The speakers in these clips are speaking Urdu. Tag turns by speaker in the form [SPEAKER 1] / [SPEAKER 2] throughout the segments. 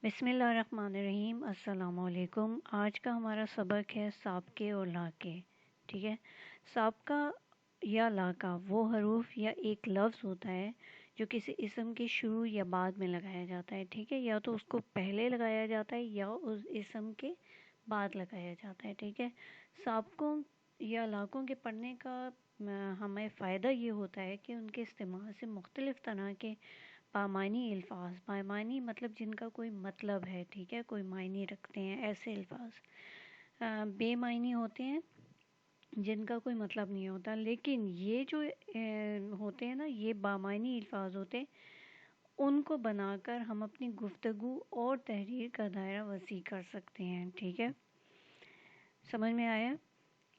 [SPEAKER 1] بسم اللہ الرحمن الرحیم۔ السلام علیکم۔ آج کا ہمارا سبق ہے سابقے اور لاقے۔ ٹھیک ہے، سابقہ یا لاقہ وہ حروف یا ایک لفظ ہوتا ہے جو کسی اسم کے شروع یا بعد میں لگایا جاتا ہے۔ ٹھیک ہے، یا تو اس کو پہلے لگایا جاتا ہے یا اس اسم کے بعد لگایا جاتا ہے۔ ٹھیک ہے، سابقوں یا لاقوں کے پڑھنے کا ہمیں فائدہ یہ ہوتا ہے کہ ان کے استعمال سے مختلف طرح کے بامعنی الفاظ، بامعنی مطلب جن کا کوئی مطلب ہے، ٹھیک ہے، کوئی معنی رکھتے ہیں، ایسے الفاظ بے معنی ہوتے ہیں جن کا کوئی مطلب نہیں ہوتا، لیکن یہ جو ہوتے ہیں نا، یہ بامعنی الفاظ ہوتے ہیں، ان کو بنا کر ہم اپنی گفتگو اور تحریر کا دائرہ وسیع کر سکتے ہیں۔ ٹھیک ہے، سمجھ میں آیا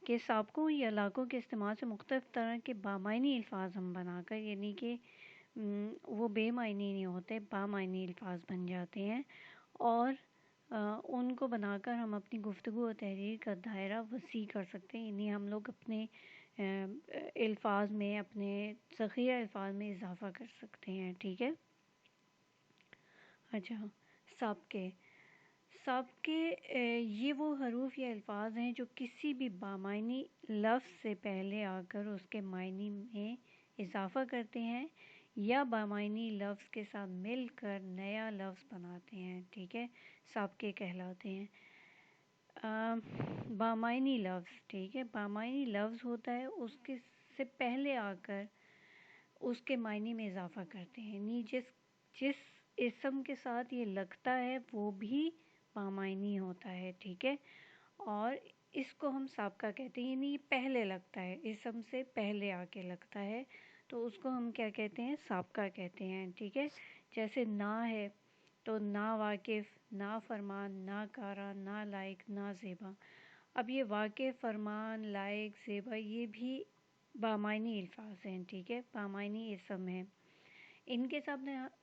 [SPEAKER 1] کہ سابقوں یا لاقوں کے استعمال سے مختلف طرح کے بامعنی الفاظ ہم بنا کر، یعنی کہ وہ بے معنی نہیں ہوتے، بامعنی الفاظ بن جاتے ہیں، اور ان کو بنا کر ہم اپنی گفتگو اور تحریر کا دائرہ وسیع کر سکتے ہیں، یعنی ہم لوگ اپنے الفاظ میں، اپنے ذخیرہ الفاظ میں اضافہ کر سکتے ہیں۔ ٹھیک ہے، اچھا، سابقے یہ وہ حروف یا الفاظ ہیں جو کسی بھی بامعنی لفظ سے پہلے آ کر اس کے معنی میں اضافہ کرتے ہیں یا بامعنی لفظ کے ساتھ مل کر نیا لفظ بناتے ہیں۔ ٹھیک ہے، سابقے کہلاتے ہیں۔ بامعنی لفظ، ٹھیک ہے، بامعنی لفظ ہوتا ہے اس کے سے پہلے آ کر اس کے معنی میں اضافہ کرتے ہیں، یعنی جس اسم کے ساتھ یہ لگتا ہے وہ بھی بامعنی ہوتا ہے۔ ٹھیک ہے، اور اس کو ہم سابقہ کہتے ہیں، یعنی یہ پہلے لگتا ہے، اسم سے پہلے آ کے لگتا ہے، تو اس کو ہم کیا کہتے ہیں؟ سابقہ کہتے ہیں۔ ٹھیک ہے، جیسے نا ہے تو نا واقف، نا فرمان، نا کارا، نا لائق، نا زیبا۔ اب یہ واقف، فرمان، لائق، زیبا یہ بھی بامعنی الفاظ ہیں۔ ٹھیک ہے، بامعنی اسم ہیں، ان کے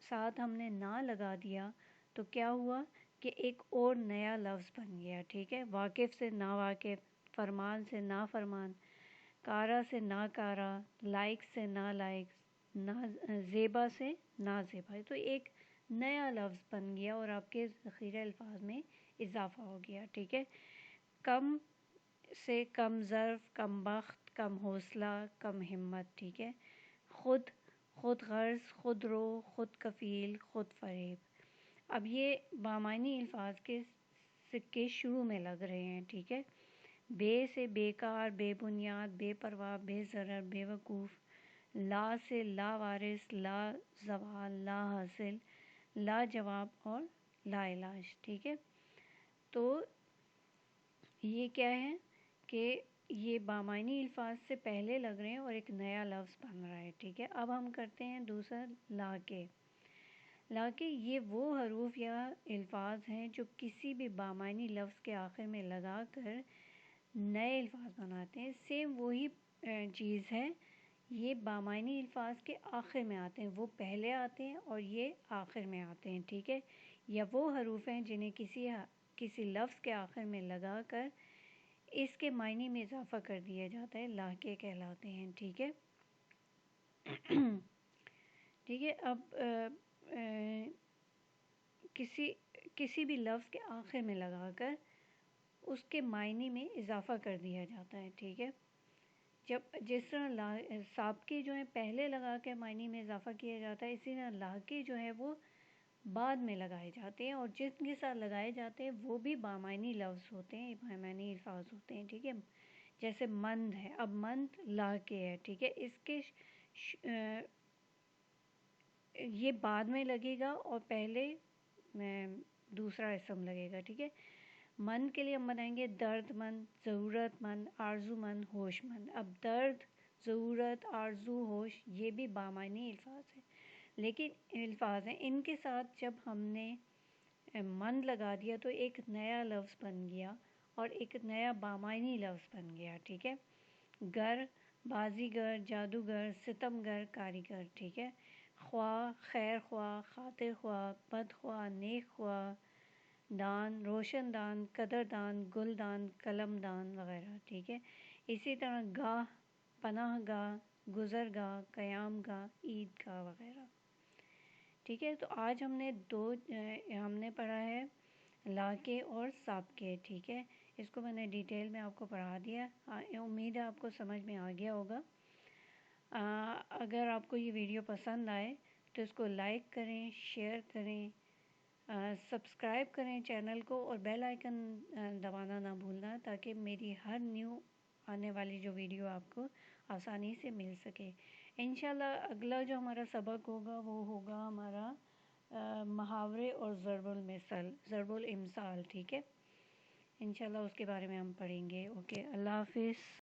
[SPEAKER 1] ساتھ ہم نے نا لگا دیا تو کیا ہوا کہ ایک اور نیا لفظ بن گیا۔ ٹھیک ہے، واقف سے نا واقف، فرمان سے نا فرمان، کارا سے نا کارا، لائق سے نا لائق، زیبا سے نا زیبا، تو ایک نیا لفظ بن گیا اور آپ کے ذخیرہ الفاظ میں اضافہ ہو گیا۔ ٹھیک ہے، کم سے کم ظرف، کم بخت، کم حوصلہ، کم ہمت۔ ٹھیک ہے، خود غرض، خود رو، خود کفیل، خود فریب۔ اب یہ بامعنی الفاظ کے سکے شروع میں لگ رہے ہیں۔ ٹھیک ہے، بے سے بیکار، بے بنیاد، بے پرواہ، بے ضرر، بے وقوف۔ لا سے لا وارث، لا زوال، لا حاصل، لا جواب اور لا علاج۔ ٹھیک ہے، تو یہ کیا ہے کہ یہ بامعنی الفاظ سے پہلے لگ رہے ہیں اور ایک نیا لفظ بن رہا ہے۔ ٹھیک ہے، اب ہم کرتے ہیں دوسرا لاقے۔ لاقے یہ وہ حروف یا الفاظ ہیں جو کسی بھی بامعنی لفظ کے آخر میں لگا کر نئے الفاظ بناتے ہیں۔ سیم وہی چیز ہے، یہ بامعنی الفاظ کے آخر میں آتے ہیں، وہ پہلے آتے ہیں اور یہ آخر میں آتے ہیں۔ ٹھیک ہے، یا وہ حروف ہیں جنہیں کسی لفظ کے آخر میں لگا کر اس کے معنی میں اضافہ کر دیا جاتا ہے، لاقے کہلاتے ہیں۔ ٹھیک ہے، ٹھیک ہے، اب کسی بھی لفظ کے آخر میں لگا کر اس کے معنی میں اضافہ کر دیا جاتا ہے۔ ٹھیک ہے، جس طرح سابقے جو ہیں پہلے لگا کے معنی میں اضافہ کیا جاتا ہے، اسی طرح لاقے جو ہے وہ بعد میں لگائے جاتے ہیں، اور جن کے ساتھ لگائے جاتے ہیں وہ بھی بامعنی لفظ ہوتے ہیں، بامعنی الفاظ ہوتے ہیں۔ ٹھیک ہے، جیسے مند ہے، اب مند لاقے ہے۔ ٹھیک ہے، اس کے یہ بعد میں لگے گا اور پہلے دوسرا اسم لگے گا۔ ٹھیک ہے، مند کے لیے ہم بنائیں گے درد مند، ضرورت مند، آرزو مند، ہوش مند۔ اب درد، ضرورت، آرزو، ہوش یہ بھی بامعنی الفاظ ہیں، لیکن الفاظ ہیں، ان کے ساتھ جب ہم نے مند لگا دیا تو ایک نیا لفظ بن گیا اور ایک نیا بامعنی لفظ بن گیا۔ ٹھیک ہے، گر، بازیگر، جادوگر، ستمگر، کاریگر۔ ٹھیک ہے، خواہ، خیر خواہ، خاطر خواہ، بد خواہ، نیک خواہ، دان، روشن دان، قدر دان، گل دان، قلم دان وغیرہ۔ ٹھیک ہے، اسی طرح گاہ، پناہ گاہ، گزر گاہ، قیام گاہ، عید گاہ وغیرہ۔ ٹھیک ہے، تو آج ہم نے پڑھا ہے لا کے اور سانپ کے. ٹھیک ہے, اس کو میں نے ڈیٹیل میں آپ کو پڑھا دیا. امید ہے آپ کو سمجھ میں آ گیا ہوگا. اگر آپ کو یہ ویڈیو پسند آئے تو اس کو لائک کریں, شیئر کریں, سبسکرائب کریں چینل کو, اور بیل آئیکن دبانا نہ بھولنا تاکہ میری ہر نیو آنے والی جو ویڈیو آپ کو آسانی سے مل سکے. انشاءاللہ اگلا جو ہمارا سبق ہوگا وہ ہوگا ہمارا محاورے اور ضرب المثل, ضرب الامثال. ٹھیک ہے, انشاءاللہ اس کے بارے میں ہم پڑھیں گے. اوکے, اللہ حافظ.